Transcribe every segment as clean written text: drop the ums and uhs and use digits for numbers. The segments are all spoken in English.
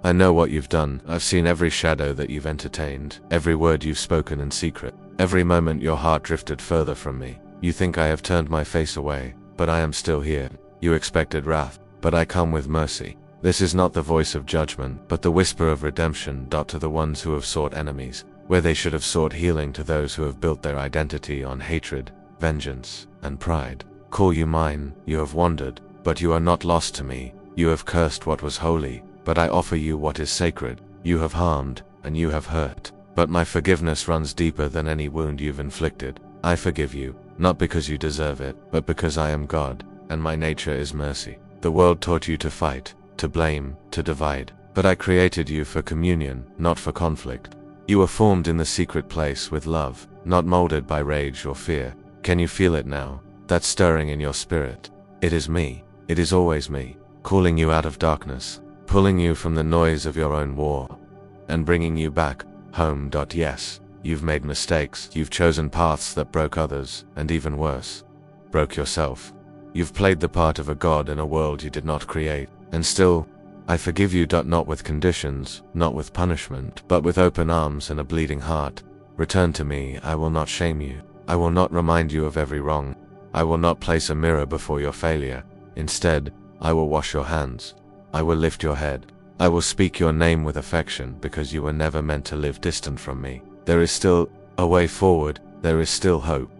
I know what you've done. I've seen every shadow that you've entertained, every word you've spoken in secret, every moment your heart drifted further from me. You think I have turned my face away, but I am still here. You expected wrath, but I come with mercy. This is not the voice of judgment, but the whisper of redemption. To the ones who have sought enemies, where they should have sought healing, to those who have built their identity on hatred, vengeance, and pride. Call you mine. You have wandered, but you are not lost to me. You have cursed what was holy, but I offer you what is sacred. You have harmed, and you have hurt, but my forgiveness runs deeper than any wound you've inflicted. I forgive you, not because you deserve it, but because I am God, and my nature is mercy. The world taught you to fight, to blame, to divide, but I created you for communion, not for conflict. You were formed in the secret place with love, not molded by rage or fear. Can you feel it now? That stirring in your spirit? It is me. It is always me, calling you out of darkness, pulling you from the noise of your own war, and bringing you back home. Yes, you've made mistakes. You've chosen paths that broke others, and even worse, broke yourself. You've played the part of a god in a world you did not create, and still, I forgive you. Not with conditions, not with punishment, but with open arms and a bleeding heart. Return to me. I will not shame you. I will not remind you of every wrong. I will not place a mirror before your failure. Instead, I will wash your hands. I will lift your head. I will speak your name with affection, because you were never meant to live distant from me. There is still a way forward. There is still hope.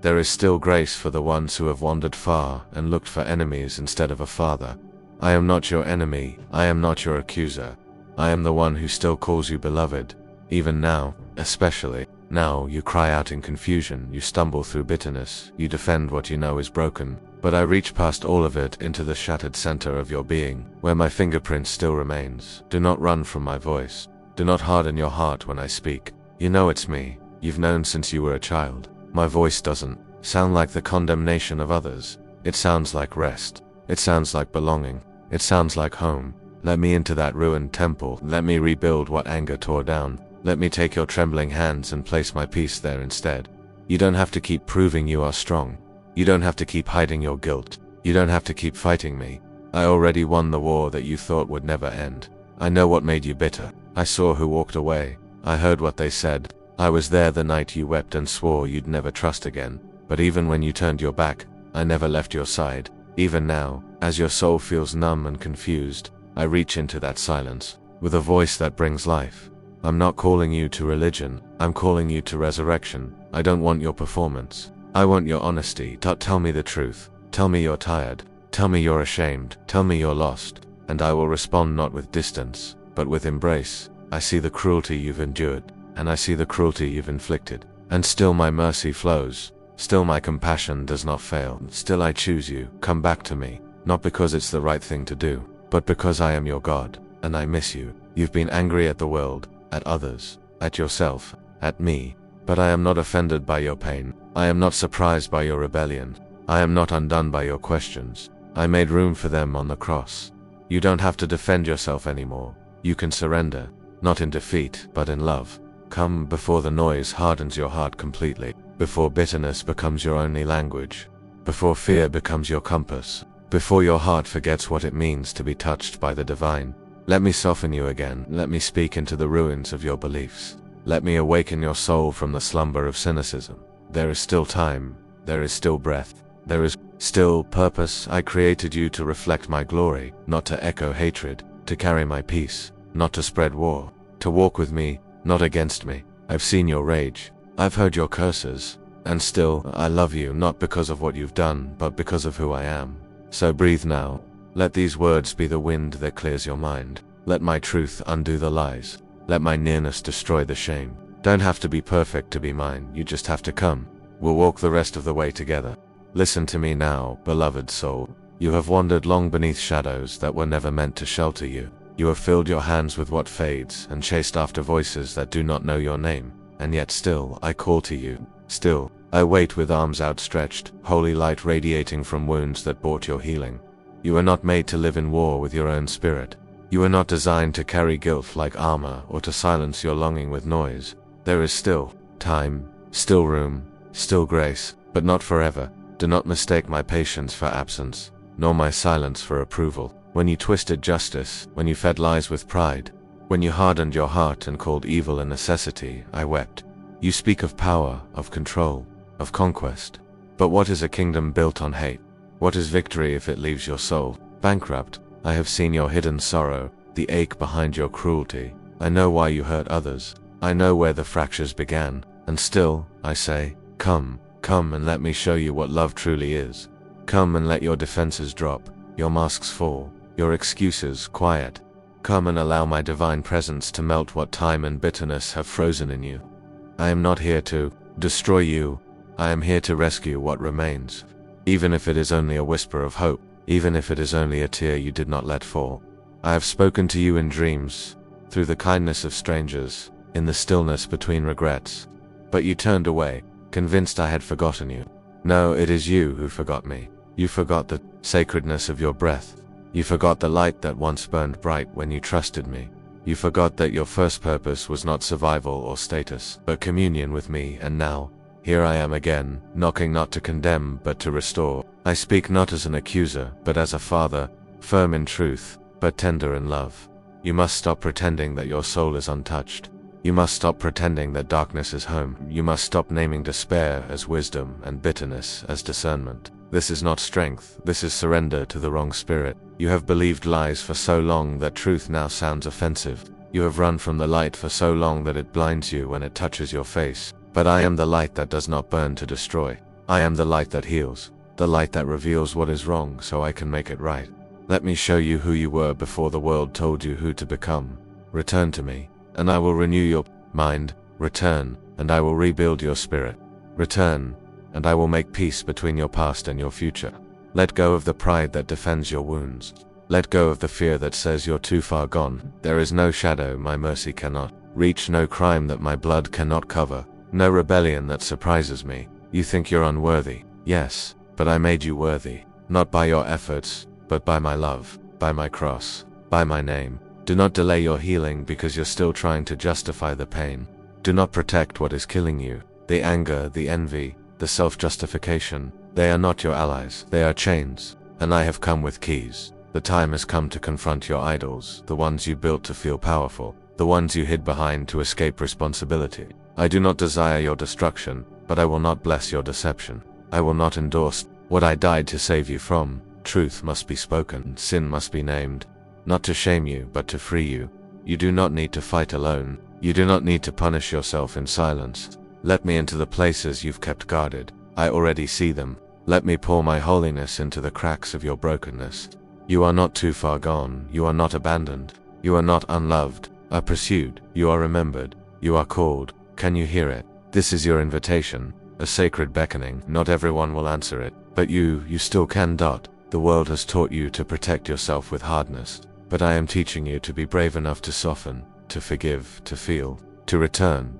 There is still grace for the ones who have wandered far and looked for enemies instead of a father. I am not your enemy. I am not your accuser. I am the one who still calls you beloved. Even now, especially now, you cry out in confusion. You stumble through bitterness. You defend what you know is broken. But I reach past all of it into the shattered center of your being, where my fingerprint still remains. Do not run from my voice. Do not harden your heart when I speak. You know it's me. You've known since you were a child. My voice doesn't sound like the condemnation of others. It sounds like rest. It sounds like belonging. It sounds like home. Let me into that ruined temple. Let me rebuild what anger tore down. Let me take your trembling hands and place my peace there instead. You don't have to keep proving you are strong. You don't have to keep hiding your guilt. You don't have to keep fighting me. I already won the war that you thought would never end. I know what made you bitter. I saw who walked away. I heard what they said. I was there the night you wept and swore you'd never trust again. But even when you turned your back, I never left your side. Even now, as your soul feels numb and confused, I reach into that silence, with a voice that brings life. I'm not calling you to religion. I'm calling you to resurrection. I don't want your performance. I want your honesty. Tell me the truth. Tell me you're tired. Tell me you're ashamed. Tell me you're lost. And I will respond not with distance, but with embrace. I see the cruelty you've endured, and I see the cruelty you've inflicted. And still my mercy flows. Still my compassion does not fail. Still I choose you. Come back to me. Not because it's the right thing to do, but because I am your God, and I miss you. You've been angry at the world, at others, at yourself, at me. But I am not offended by your pain. I am not surprised by your rebellion. I am not undone by your questions. I made room for them on the cross. You don't have to defend yourself anymore. You can surrender, not in defeat, but in love. Come before the noise hardens your heart completely, before bitterness becomes your only language, before fear becomes your compass, before your heart forgets what it means to be touched by the divine. Let me soften you again. Let me speak into the ruins of your beliefs. Let me awaken your soul from the slumber of cynicism. There is still time. There is still breath. There is still purpose. I created you to reflect my glory, not to echo hatred, to carry my peace, not to spread war, to walk with me, not against me. I've seen your rage. I've heard your curses. And still, I love you, not because of what you've done, but because of who I am. So breathe now. Let these words be the wind that clears your mind. Let my truth undo the lies. Let my nearness destroy the shame. Don't have to be perfect to be mine. You just have to come. We'll walk the rest of the way together. Listen to me now, beloved soul. You have wandered long beneath shadows that were never meant to shelter you. You have filled your hands with what fades and chased after voices that do not know your name. And yet still, I call to you. Still, I wait with arms outstretched, holy light radiating from wounds that brought your healing. You are not made to live in war with your own spirit. You are not designed to carry guilt like armor or to silence your longing with noise. There is still time, still room, still grace, but not forever. Do not mistake my patience for absence, nor my silence for approval. When you twisted justice, when you fed lies with pride, when you hardened your heart and called evil a necessity, I wept. You speak of power, of control, of conquest. But what is a kingdom built on hate? What is victory if it leaves your soul bankrupt? I have seen your hidden sorrow, the ache behind your cruelty. I know why you hurt others. I know where the fractures began. And still, I say, come, come and let me show you what love truly is. Come and let your defenses drop, your masks fall, your excuses quiet. Come and allow my divine presence to melt what time and bitterness have frozen in you. I am not here to destroy you. I am here to rescue what remains. Even if it is only a whisper of hope, even if it is only a tear you did not let fall. I have spoken to you in dreams, through the kindness of strangers, in the stillness between regrets. But you turned away, convinced I had forgotten you. No, it is you who forgot me. You forgot the sacredness of your breath. You forgot the light that once burned bright when you trusted me. You forgot that your first purpose was not survival or status, but communion with me, and now, here I am again, knocking not to condemn, but to restore. I speak not as an accuser, but as a father, firm in truth, but tender in love. You must stop pretending that your soul is untouched. You must stop pretending that darkness is home. You must stop naming despair as wisdom and bitterness as discernment. This is not strength, this is surrender to the wrong spirit. You have believed lies for so long that truth now sounds offensive. You have run from the light for so long that it blinds you when it touches your face. But I am the light that does not burn to destroy. I am the light that heals, the light that reveals what is wrong so I can make it right. Let me show you who you were before the world told you who to become. Return to me, and I will renew your mind. Return, and I will rebuild your spirit. Return, and I will make peace between your past and your future. Let go of the pride that defends your wounds. Let go of the fear that says you're too far gone. There is no shadow my mercy cannot reach, no crime that my blood cannot cover, no rebellion that surprises me. You think you're unworthy. Yes, but I made you worthy, not by your efforts, but by my love, by my cross, by my name. Do not delay your healing because you're still trying to justify the pain. Do not protect what is killing you. The anger, the envy, the self-justification, they are not your allies, they are chains. And I have come with keys. The time has come to confront your idols, the ones you built to feel powerful, the ones you hid behind to escape responsibility. I do not desire your destruction, but I will not bless your deception. I will not endorse what I died to save you from. Truth must be spoken, sin must be named. Not to shame you, but to free you. You do not need to fight alone. You do not need to punish yourself in silence. Let me into the places you've kept guarded. I already see them. Let me pour my holiness into the cracks of your brokenness. You are not too far gone. You are not abandoned. You are not unloved. Are pursued. You are remembered. You are called. Can you hear it? This is your invitation, a sacred beckoning. Not everyone will answer it, but you still can. The world has taught you to protect yourself with hardness, but I am teaching you to be brave enough to soften, to forgive, to feel, to return.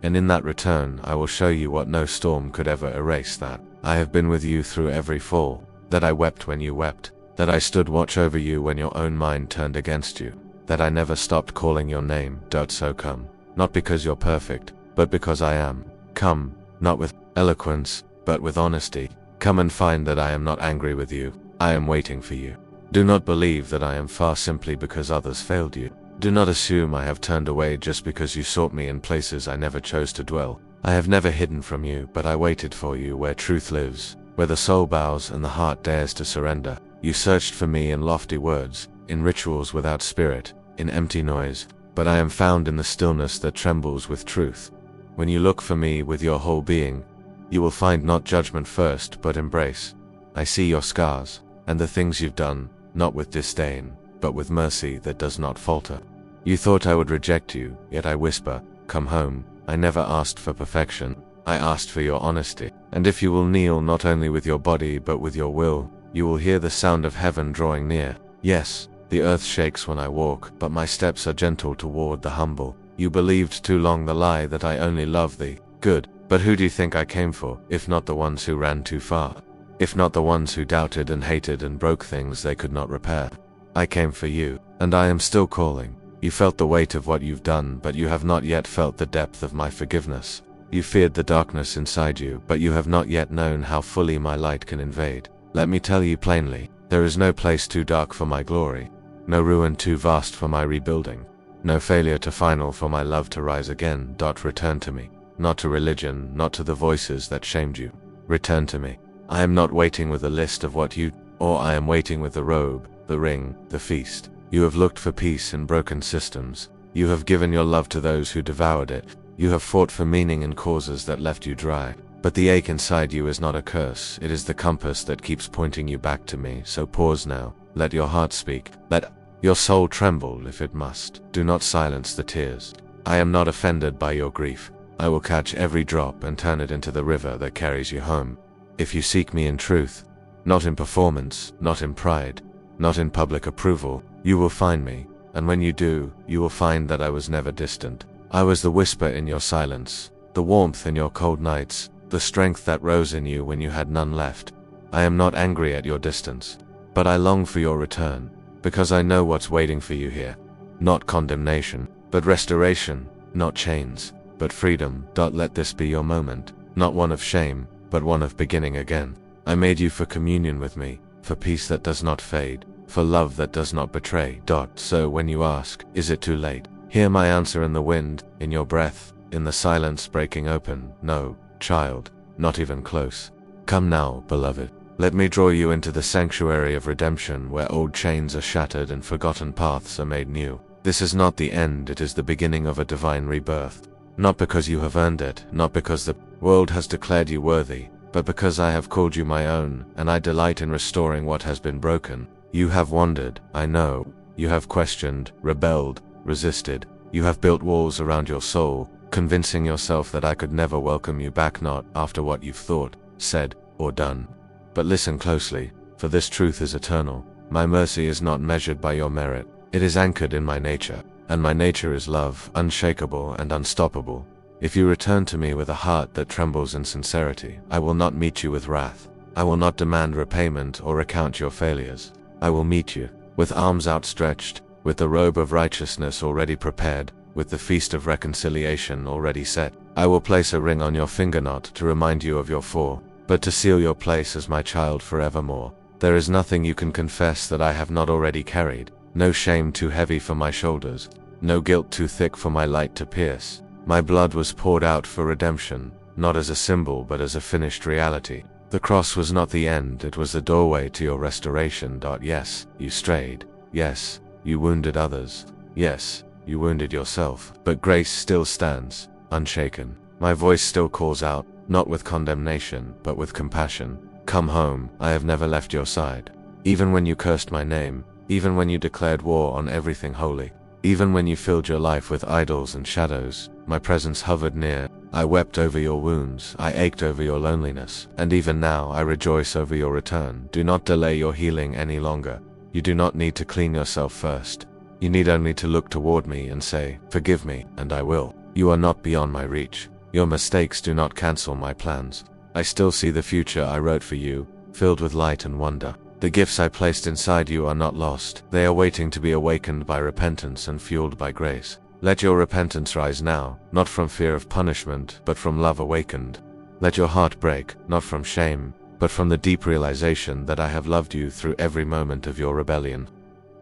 And in that return, I will show you what no storm could ever erase. That I have been with you through every fall, that I wept when you wept, that I stood watch over you when your own mind turned against you, that I never stopped calling your name. So come, not because you're perfect, but because I am. Come, not with eloquence, but with honesty. Come and find that I am not angry with you. I am waiting for you. Do not believe that I am far simply because others failed you. Do not assume I have turned away just because you sought me in places I never chose to dwell. I have never hidden from you, but I waited for you where truth lives, where the soul bows and the heart dares to surrender. You searched for me in lofty words, in rituals without spirit, in empty noise, but I am found in the stillness that trembles with truth. When you look for me with your whole being, you will find not judgment first, but embrace. I see your scars, and the things you've done, not with disdain, but with mercy that does not falter. You thought I would reject you, yet I whisper, come home. I never asked for perfection, I asked for your honesty. And if you will kneel not only with your body but with your will, you will hear the sound of heaven drawing near. Yes, the earth shakes when I walk, but my steps are gentle toward the humble. You believed too long the lie that I only love the good. But who do you think I came for, if not the ones who ran too far? If not the ones who doubted and hated and broke things they could not repair? I came for you, and I am still calling. You felt the weight of what you've done, but you have not yet felt the depth of my forgiveness. You feared the darkness inside you, but you have not yet known how fully my light can invade. Let me tell you plainly, There is no place too dark for my glory, no ruin too vast for my rebuilding, no failure too final for my love to rise again. Return to me, not to religion, not to the voices that shamed you. Return to me. I am not waiting with a list of what you, or I am waiting with the robe, the ring, the feast. You have looked for peace in broken systems. You have given your love to those who devoured it. You have fought for meaning in causes that left you dry. But the ache inside you is not a curse, it is the compass that keeps pointing you back to me. So pause now, let your heart speak, let your soul tremble if it must. Do not silence the tears. I am not offended by your grief. I will catch every drop and turn it into the river that carries you home. If you seek me in truth, not in performance, not in pride, not in public approval, you will find me, and when you do, you will find that I was never distant. I was the whisper in your silence, the warmth in your cold nights, the strength that rose in you when you had none left. I am not angry at your distance, but I long for your return, because I know what's waiting for you here. Not condemnation, but restoration, not chains, but freedom. Let this be your moment, not one of shame, but one of beginning again. I made you for communion with me, for peace that does not fade, for love that does not betray. So when you ask, is it too late? Hear my answer in the wind, in your breath, in the silence breaking open. No, child, not even close. Come now, beloved. Let me draw you into the sanctuary of redemption, where old chains are shattered and forgotten paths are made new. This is not the end, it is the beginning of a divine rebirth. Not because you have earned it, not because the world has declared you worthy, but because I have called you my own, and I delight in restoring what has been broken. You have wandered, I know. You have questioned, rebelled, resisted. You have built walls around your soul, convincing yourself that I could never welcome you back, not after what you've thought, said, or done. But listen closely, for this truth is eternal. My mercy is not measured by your merit. It is anchored in my nature, and my nature is love, unshakable and unstoppable. If you return to me with a heart that trembles in sincerity, I will not meet you with wrath. I will not demand repayment or recount your failures. I will meet you, with arms outstretched, with the robe of righteousness already prepared, with the feast of reconciliation already set. I will place a ring on your finger, not to remind you of your fall, but to seal your place as my child forevermore. There is nothing you can confess that I have not already carried, no shame too heavy for my shoulders, no guilt too thick for my light to pierce. My blood was poured out for redemption, not as a symbol but as a finished reality. The cross was not the end, it was the doorway to your restoration. Yes, you strayed. Yes, you wounded others. Yes, you wounded yourself. But grace still stands, unshaken. My voice still calls out, not with condemnation, but with compassion. Come home, I have never left your side. Even when you cursed my name, even when you declared war on everything holy, even when you filled your life with idols and shadows, my presence hovered near. I wept over your wounds, I ached over your loneliness, and even now I rejoice over your return. Do not delay your healing any longer. You do not need to clean yourself first. You need only to look toward me and say, forgive me, and I will. You are not beyond my reach. Your mistakes do not cancel my plans. I still see the future I wrote for you, filled with light and wonder. The gifts I placed inside you are not lost. They are waiting to be awakened by repentance and fueled by grace. Let your repentance rise now, not from fear of punishment, but from love awakened. Let your heart break, not from shame, but from the deep realization that I have loved you through every moment of your rebellion.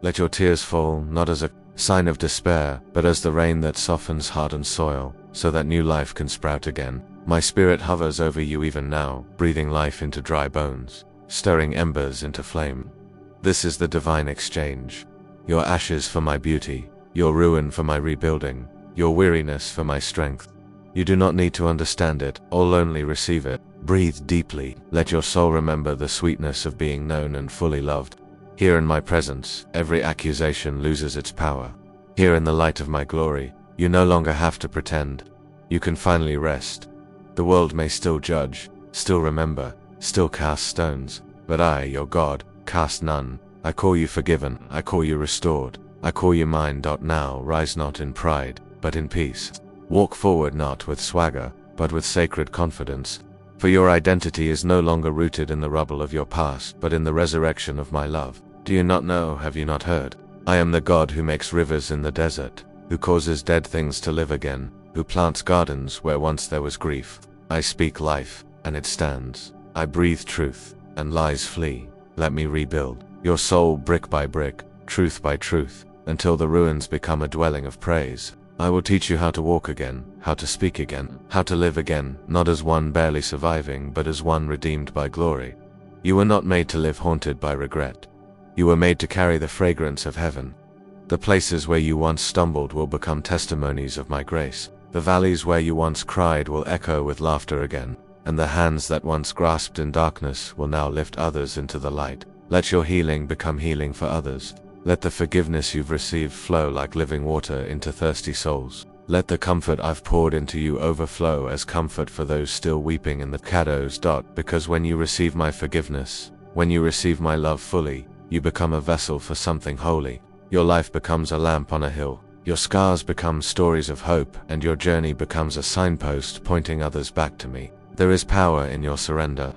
Let your tears fall, not as a sign of despair, but as the rain that softens hardened soil, so that new life can sprout again. My spirit hovers over you even now, breathing life into dry bones, stirring embers into flame. This is the divine exchange. Your ashes for my beauty, your ruin for my rebuilding, your weariness for my strength. You do not need to understand it, or only receive it. Breathe deeply, let your soul remember the sweetness of being known and fully loved. Here in my presence, every accusation loses its power. Here in the light of my glory, you no longer have to pretend. You can finally rest. The world may still judge, still remember, still cast stones, but I, your God, cast none. I call you forgiven, I call you restored, I call you mine. Now rise not in pride, but in peace. Walk forward not with swagger, but with sacred confidence. For your identity is no longer rooted in the rubble of your past, but in the resurrection of my love. Do you not know, have you not heard? I am the God who makes rivers in the desert, who causes dead things to live again, who plants gardens where once there was grief. I speak life, and it stands. I breathe truth, and lies flee. Let me rebuild. your soul brick by brick, truth by truth, until the ruins become a dwelling of praise. I will teach you how to walk again, how to speak again, how to live again, not as one barely surviving, but as one redeemed by glory. You were not made to live haunted by regret. You were made to carry the fragrance of heaven. The places where you once stumbled will become testimonies of my grace. The valleys where you once cried will echo with laughter again, and the hands that once grasped in darkness will now lift others into the light. Let your healing become healing for others. Let the forgiveness you've received flow like living water into thirsty souls. Let the comfort I've poured into you overflow as comfort for those still weeping in the shadows. Because when you receive my forgiveness, when you receive my love fully, you become a vessel for something holy. Your life becomes a lamp on a hill. Your scars become stories of hope, and your journey becomes a signpost pointing others back to me. There is power in your surrender.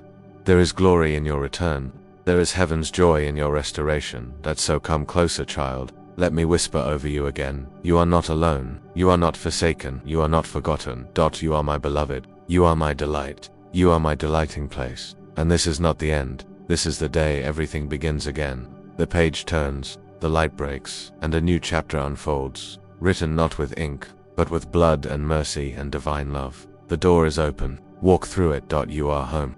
There is glory in your return. There is heaven's joy in your restoration. That's so come closer, child. Let me whisper over you again. You are not alone. You are not forsaken. You are not forgotten. You are my beloved. You are my delight. You are my delighting place. And this is not the end. This is the day everything begins again. The page turns, the light breaks, and a new chapter unfolds, written not with ink, but with blood and mercy and divine love. The door is open. Walk through it. You are home.